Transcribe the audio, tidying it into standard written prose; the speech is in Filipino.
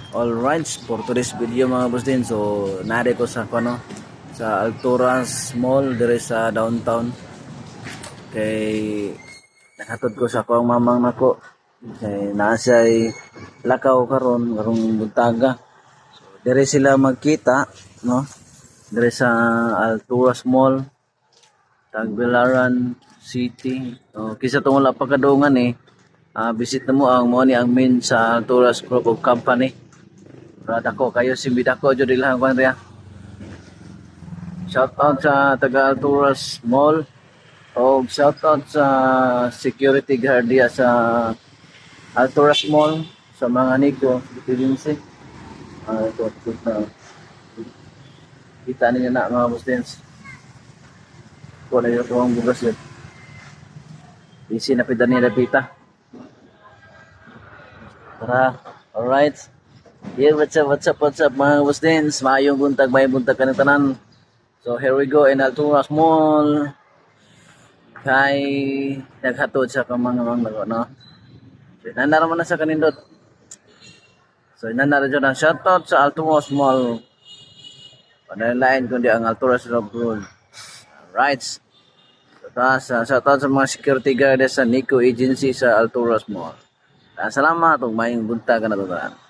Alright, for today's video mga boss din. So, nari ko sa sa Alturas Mall dire sa downtown. Kay nakatod ko sa akong mamang nako. Kay nasay lakaw karong buntaga. So, dire sila magkita, no? Dire sa Alturas Mall, Tagbilaran City. So, kisa tong wala pagkadungan visit na mo ang mo ni ang main sa Alturas Group of Company. Dako kayo simbida ko jud ilang kwan riya. Shout out sa taga Alturas Mall o shout out sa security guard diya sa Alturas Mall sa mga niko dipinsi. Ito na kita ninyo na mga boss. Ko na yung tuwang bugas yun. Easy na pita nila pita. Tara, alright. Yeah, what's up mga boss dins. Maayong buntag ka ng tanan. So here we go in Alturas Mall. Kay naghatod sa mga nago, no? So nanara man na sa kanindot. So nanara jud ang shoutout sa Alturas Mall. Panalain kundi ang Alturas Road. Right. So shoutout sa mga security guard sa Nico Agency sa Alturas Mall. Salamat ug maayong buntag ka na tanan.